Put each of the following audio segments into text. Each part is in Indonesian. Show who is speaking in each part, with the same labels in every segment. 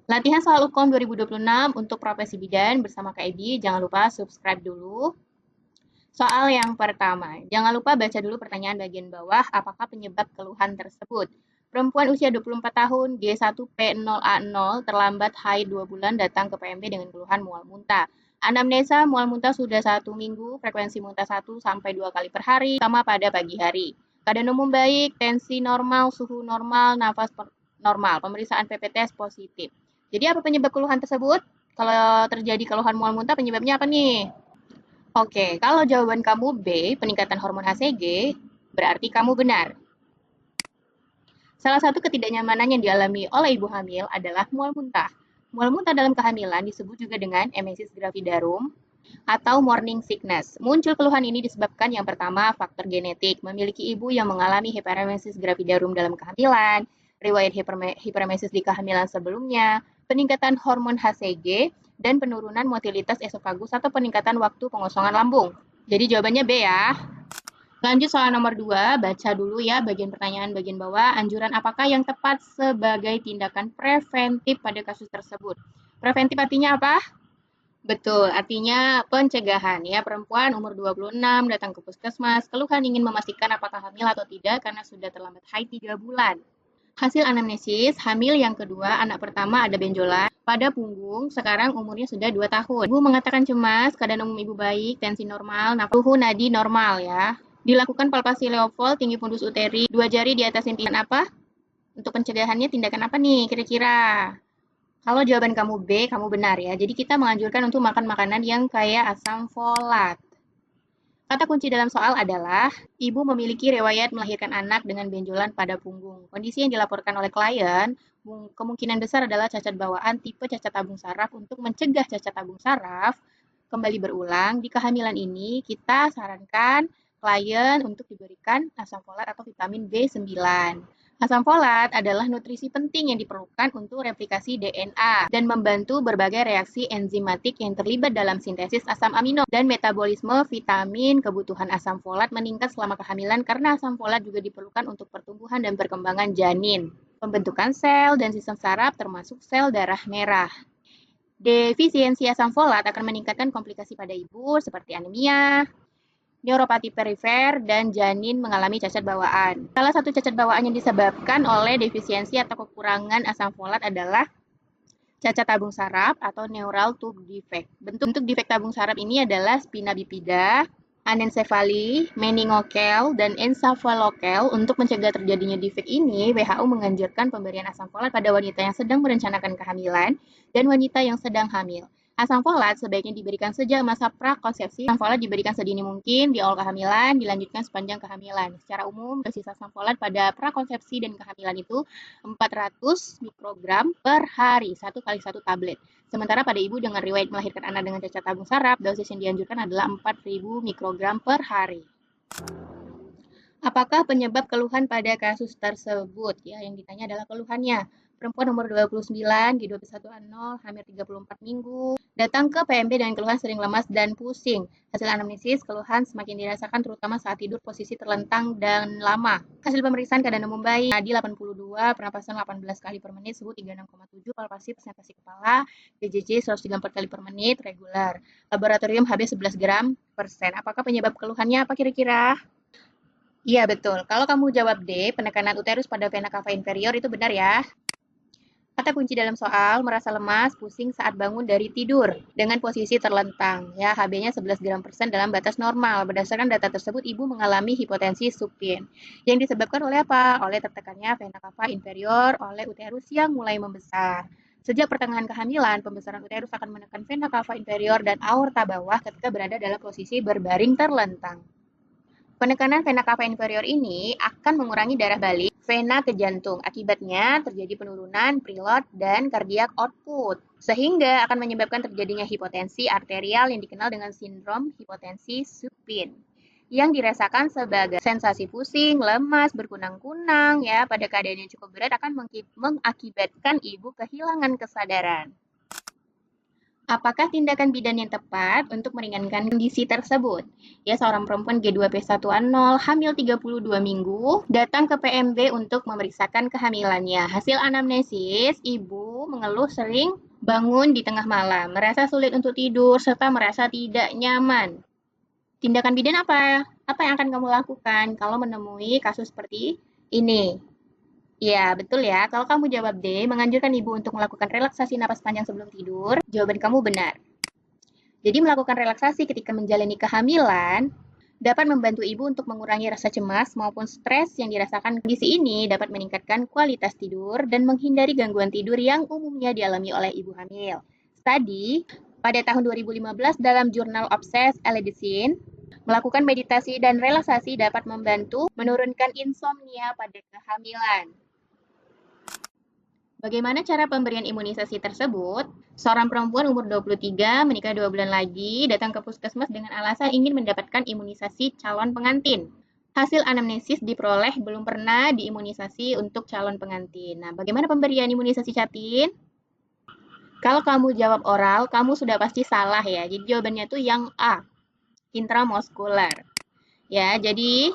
Speaker 1: Latihan soal UKOM 2026 untuk profesi bidan bersama Kak Edi. Jangan lupa subscribe dulu. Soal yang pertama, jangan lupa baca dulu pertanyaan bagian bawah, apakah penyebab keluhan tersebut. Perempuan usia 24 tahun, G1P0A0, terlambat haid 2 bulan, datang ke PMB dengan keluhan mual muntah. Anamnesa mual muntah sudah 1 minggu, frekuensi muntah 1 sampai 2 kali per hari, sama pada pagi hari. Keadaan umum baik, tensi normal, suhu normal, nafas normal, pemeriksaan PPTS positif. Jadi apa penyebab keluhan tersebut? Kalau terjadi keluhan mual muntah, penyebabnya apa nih? Oke, kalau jawaban kamu B, peningkatan hormon HCG, berarti kamu benar. Salah satu ketidaknyamanan yang dialami oleh ibu hamil adalah mual muntah. Mual muntah dalam kehamilan disebut juga dengan emesis gravidarum atau morning sickness. Muncul keluhan ini disebabkan yang pertama faktor genetik, memiliki ibu yang mengalami hiperemesis gravidarum dalam kehamilan, riwayat hiperemesis di kehamilan sebelumnya, peningkatan hormon HCG, dan penurunan motilitas esofagus atau peningkatan waktu pengosongan lambung. Jadi jawabannya B ya. Lanjut soal nomor 2, baca dulu ya bagian pertanyaan bagian bawah. Anjuran apakah yang tepat sebagai tindakan preventif pada kasus tersebut? Preventif artinya apa? Betul, artinya pencegahan ya. Perempuan umur 26 datang ke puskesmas, keluhan ingin memastikan apakah hamil atau tidak karena sudah terlambat haid 3 bulan. Hasil anamnesis, hamil yang kedua, anak pertama ada benjolan pada punggung, sekarang umurnya sudah 2 tahun. Ibu mengatakan cemas, keadaan umum ibu baik, tensi normal, nafas suhu nadi normal ya. Dilakukan palpasi leofold, tinggi fundus uteri, 2 jari di atas impian apa? Untuk pencegahannya tindakan apa nih kira-kira? Kalau jawaban kamu B, kamu benar ya. Jadi kita menganjurkan untuk makan makanan yang kaya asam folat. Kata kunci dalam soal adalah, ibu memiliki riwayat melahirkan anak dengan benjolan pada punggung. Kondisi yang dilaporkan oleh klien kemungkinan besar adalah cacat bawaan tipe cacat tabung saraf. Untuk mencegah cacat tabung saraf kembali berulang, di kehamilan ini kita sarankan klien untuk diberikan asam folat atau vitamin B9. Asam folat adalah nutrisi penting yang diperlukan untuk replikasi DNA dan membantu berbagai reaksi enzimatik yang terlibat dalam sintesis asam amino dan metabolisme vitamin. Kebutuhan asam folat meningkat selama kehamilan karena asam folat juga diperlukan untuk pertumbuhan dan perkembangan janin, pembentukan sel dan sistem saraf termasuk sel darah merah. Defisiensi asam folat akan meningkatkan komplikasi pada ibu seperti anemia, neuropati perifer, dan janin mengalami cacat bawaan. Salah satu cacat bawaan yang disebabkan oleh defisiensi atau kekurangan asam folat adalah cacat tabung saraf atau neural tube defect. Bentuk defek tabung saraf ini adalah spina bifida, anencefali, meningokel, dan encephalokel. Untuk mencegah terjadinya defek ini, WHO menganjurkan pemberian asam folat pada wanita yang sedang merencanakan kehamilan dan wanita yang sedang hamil. Asam folat sebaiknya diberikan sejak masa prakonsepsi. Asam folat diberikan sedini mungkin di awal kehamilan, dilanjutkan sepanjang kehamilan. Secara umum, dosis asam folat pada prakonsepsi dan kehamilan itu 400 mikrogram per hari, 1 kali 1 tablet. Sementara pada ibu dengan riwayat melahirkan anak dengan cacat tabung saraf, dosis yang dianjurkan adalah 4.000 mikrogram per hari. Apakah penyebab keluhan pada kasus tersebut? Ya, yang ditanya adalah keluhannya. Perempuan umur 29, G21A0, hamil 34 minggu, datang ke PMB dengan keluhan sering lemas dan pusing. Hasil anamnesis, keluhan semakin dirasakan terutama saat tidur posisi terlentang dan lama. Hasil pemeriksaan keadaan umum baik, nadi 82, pernapasan 18 kali per menit, suhu 36,7, palpasi presentasi kepala, BJJ 134 kali per menit, regular. Laboratorium Hb 11 gram persen. Apakah penyebab keluhannya apa kira-kira? Iya, betul. Kalau kamu jawab D, penekanan uterus pada vena cava inferior itu benar ya. Kata kunci dalam soal, merasa lemas, pusing saat bangun dari tidur dengan posisi terlentang. Ya, Hb-nya 11 gram persen dalam batas normal. Berdasarkan data tersebut, ibu mengalami hipotensi supin. Yang disebabkan oleh apa? Oleh tertekannya vena cava inferior oleh uterus yang mulai membesar. Sejak pertengahan kehamilan, pembesaran uterus akan menekan vena cava inferior dan aorta bawah ketika berada dalam posisi berbaring terlentang. Penekanan vena cava inferior ini akan mengurangi darah balik vena ke jantung. Akibatnya terjadi penurunan preload dan cardiac output, sehingga akan menyebabkan terjadinya hipotensi arterial yang dikenal dengan sindrom hipotensi supin, yang dirasakan sebagai sensasi pusing, lemas, berkunang-kunang ya pada keadaan yang cukup berat akan mengakibatkan ibu kehilangan kesadaran. Apakah tindakan bidan yang tepat untuk meringankan kondisi tersebut? Ya, seorang perempuan G2P1A0 hamil 32 minggu datang ke PMB untuk memeriksakan kehamilannya. Hasil anamnesis, ibu mengeluh sering bangun di tengah malam, merasa sulit untuk tidur, serta merasa tidak nyaman. Tindakan bidan apa? Apa yang akan kamu lakukan kalau menemui kasus seperti ini? Iya, betul ya. Kalau kamu jawab D, menganjurkan ibu untuk melakukan relaksasi napas panjang sebelum tidur, jawaban kamu benar. Jadi melakukan relaksasi ketika menjalani kehamilan dapat membantu ibu untuk mengurangi rasa cemas maupun stres yang dirasakan. Kondisi ini dapat meningkatkan kualitas tidur dan menghindari gangguan tidur yang umumnya dialami oleh ibu hamil. Studi pada tahun 2015 dalam jurnal Obsess Medicine melakukan meditasi dan relaksasi dapat membantu menurunkan insomnia pada kehamilan. Bagaimana cara pemberian imunisasi tersebut? Seorang perempuan umur 23 menikah 2 bulan lagi datang ke puskesmas dengan alasan ingin mendapatkan imunisasi calon pengantin. Hasil anamnesis diperoleh belum pernah diimunisasi untuk calon pengantin. Nah, bagaimana pemberian imunisasi capin? Kalau kamu jawab oral, kamu sudah pasti salah ya. Jadi jawabannya tuh yang A, intramuskular. Ya, jadi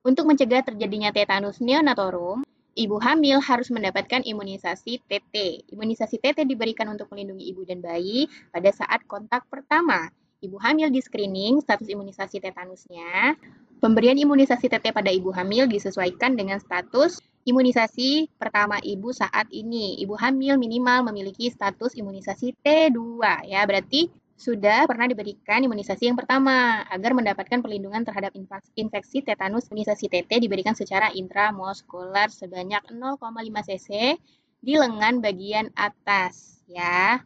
Speaker 1: untuk mencegah terjadinya tetanus neonatorum, ibu hamil harus mendapatkan imunisasi TT. Imunisasi TT diberikan untuk melindungi ibu dan bayi pada saat kontak pertama. Ibu hamil di screening status imunisasi tetanusnya. Pemberian imunisasi TT pada ibu hamil disesuaikan dengan status imunisasi pertama ibu saat ini. Ibu hamil minimal memiliki status imunisasi T2 ya, berarti sudah pernah diberikan imunisasi yang pertama agar mendapatkan perlindungan terhadap infeksi tetanus. Imunisasi TT diberikan secara intramuskular sebanyak 0,5 cc di lengan bagian atas ya.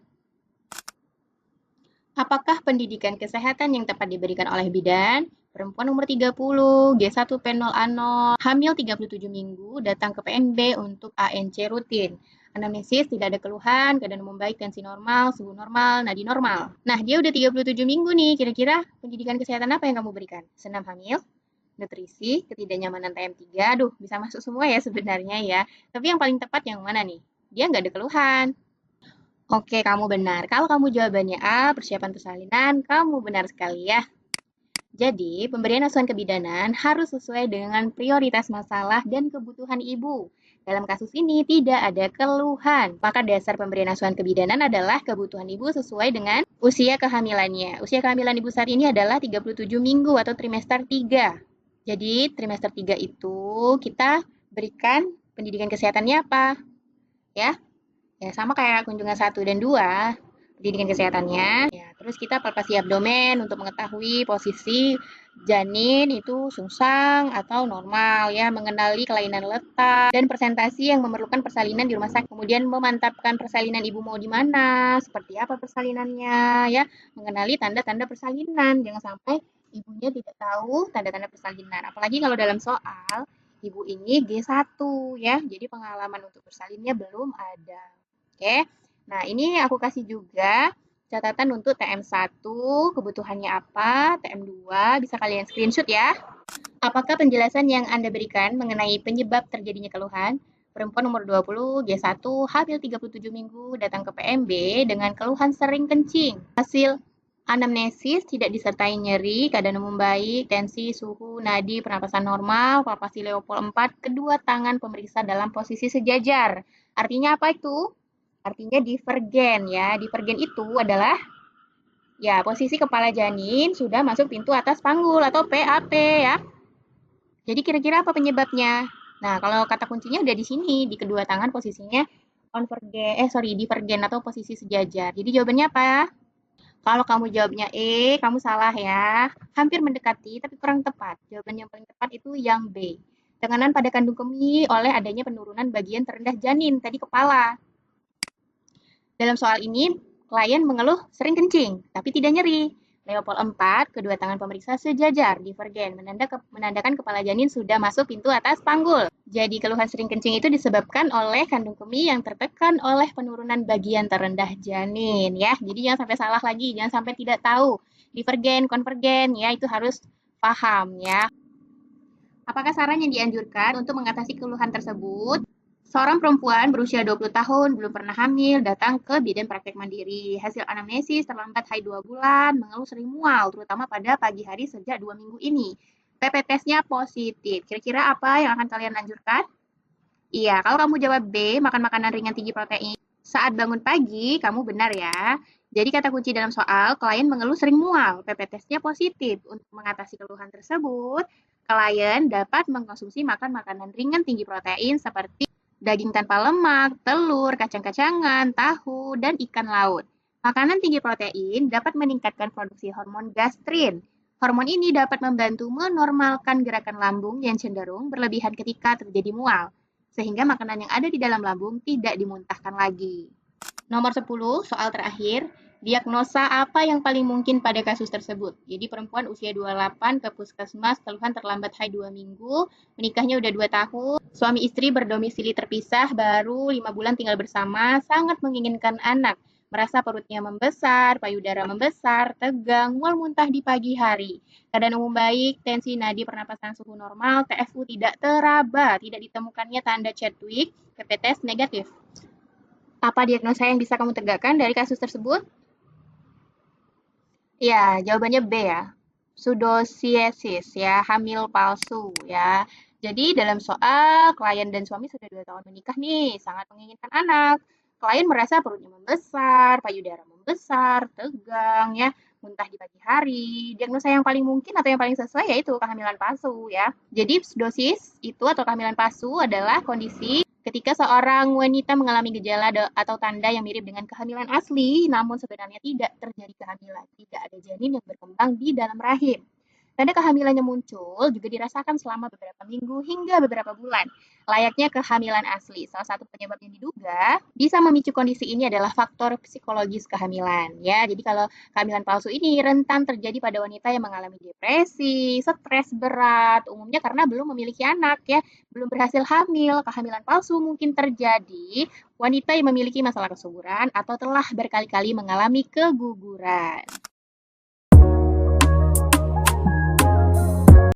Speaker 1: Apakah pendidikan kesehatan yang tepat diberikan oleh bidan? Perempuan umur 30, G1P0A0, hamil 37 minggu, datang ke PNB untuk ANC rutin. Anamnesis, tidak ada keluhan, keadaan membaik, tensi normal, suhu normal, nadi normal. Nah, dia udah 37 minggu nih, kira-kira pendidikan kesehatan apa yang kamu berikan? Senam hamil, nutrisi, ketidaknyamanan TM3, aduh bisa masuk semua ya sebenarnya ya. Tapi yang paling tepat yang mana nih? Dia nggak ada keluhan. Oke, kamu benar. Kalau kamu jawabannya A, persiapan persalinan, kamu benar sekali ya. Jadi, pemberian asuhan kebidanan harus sesuai dengan prioritas masalah dan kebutuhan ibu. Dalam kasus ini tidak ada keluhan. Maka dasar pemberian asuhan kebidanan adalah kebutuhan ibu sesuai dengan usia kehamilannya. Usia kehamilan ibu saat ini adalah 37 minggu atau trimester 3. Jadi, trimester 3 itu kita berikan pendidikan kesehatannya apa? Ya, ya sama kayak kunjungan 1 dan 2, pendidikan kesehatannya. Ya, terus kita palpasi abdomen untuk mengetahui posisi janin itu sungsang atau normal ya, mengenali kelainan letak dan presentasi yang memerlukan persalinan di rumah sakit. Kemudian memantapkan persalinan ibu mau di mana, seperti apa persalinannya ya, mengenali tanda-tanda persalinan. Jangan sampai ibunya tidak tahu tanda-tanda persalinan. Apalagi kalau dalam soal ibu ini G1 ya, jadi pengalaman untuk bersalinnya belum ada. Oke. Nah, ini aku kasih juga catatan untuk TM1, kebutuhannya apa, TM2, bisa kalian screenshot ya. Apakah penjelasan yang Anda berikan mengenai penyebab terjadinya keluhan? Perempuan umur 20, G1, hamil 37 minggu, datang ke PMB dengan keluhan sering kencing. Hasil anamnesis tidak disertai nyeri, keadaan umum baik, tensi, suhu, nadi, pernapasan normal, palpasi Leopold 4, kedua tangan pemeriksa dalam posisi sejajar. Artinya apa itu? Artinya divergen ya. Divergen itu adalah ya posisi kepala janin sudah masuk pintu atas panggul atau PAP ya. Jadi kira-kira apa penyebabnya? Nah, kalau kata kuncinya udah di sini, di kedua tangan posisinya divergen atau posisi sejajar. Jadi jawabannya apa? Kalau kamu jawabnya E, kamu salah ya. Hampir mendekati tapi kurang tepat. Jawaban yang paling tepat itu yang B. Tekanan pada kandung kemih oleh adanya penurunan bagian terendah janin, tadi kepala. Dalam soal ini, klien mengeluh sering kencing, tapi tidak nyeri. Leopold 4, kedua tangan pemeriksa sejajar, divergen, menandakan kepala janin sudah masuk pintu atas panggul. Jadi keluhan sering kencing itu disebabkan oleh kandung kemih yang tertekan oleh penurunan bagian terendah janin ya. Jadi jangan sampai salah lagi, jangan sampai tidak tahu. Divergen, konvergen ya, itu harus paham ya. Apakah saran yang dianjurkan untuk mengatasi keluhan tersebut? Seorang perempuan berusia 20 tahun belum pernah hamil datang ke bidan praktek mandiri. Hasil anamnesis terlambat haid 2 bulan, mengeluh sering mual, terutama pada pagi hari sejak 2 minggu ini. PPT-nya positif. Kira-kira apa yang akan kalian anjurkan? Iya, kalau kamu jawab B, makan makanan ringan tinggi protein. Saat bangun pagi, kamu benar ya. Jadi kata kunci dalam soal, klien mengeluh sering mual. PP-tesnya positif. Untuk mengatasi keluhan tersebut, klien dapat mengkonsumsi makan makanan ringan tinggi protein seperti daging tanpa lemak, telur, kacang-kacangan, tahu, dan ikan laut. Makanan tinggi protein dapat meningkatkan produksi hormon gastrin. Hormon ini dapat membantu menormalkan gerakan lambung yang cenderung berlebihan ketika terjadi mual sehingga makanan yang ada di dalam lambung tidak dimuntahkan lagi. Nomor 10, soal terakhir. Diagnosa apa yang paling mungkin pada kasus tersebut? Jadi perempuan usia 28 ke puskesmas, keluhan terlambat haid 2 minggu, menikahnya udah 2 tahun, suami istri berdomisili terpisah, baru 5 bulan tinggal bersama, sangat menginginkan anak, merasa perutnya membesar, payudara membesar, tegang, mual muntah di pagi hari. Keadaan umum baik, tensi nadi pernapasan suhu normal, TFU tidak teraba, tidak ditemukannya tanda Chadwick, PP tes negatif. Apa diagnosa yang bisa kamu tegakkan dari kasus tersebut? Ya, jawabannya B ya. Pseudocyesis ya, hamil palsu ya. Jadi dalam soal klien dan suami sudah 2 tahun menikah nih, sangat menginginkan anak. Klien merasa perutnya membesar, payudara membesar, tegang ya, muntah di pagi hari. Diagnosa yang paling mungkin atau yang paling sesuai yaitu kehamilan palsu ya. Jadi pseudosis itu atau kehamilan palsu adalah kondisi ketika seorang wanita mengalami gejala atau tanda yang mirip dengan kehamilan asli, namun sebenarnya tidak terjadi kehamilan, tidak ada janin yang berkembang di dalam rahim. Tanda kehamilannya muncul juga dirasakan selama beberapa minggu hingga beberapa bulan. Layaknya kehamilan asli. Salah satu penyebab yang diduga bisa memicu kondisi ini adalah faktor psikologis kehamilan. Ya, jadi kalau kehamilan palsu ini rentan terjadi pada wanita yang mengalami depresi, stres berat, umumnya karena belum memiliki anak ya, belum berhasil hamil. Kehamilan palsu mungkin terjadi wanita yang memiliki masalah kesuburan atau telah berkali-kali mengalami keguguran.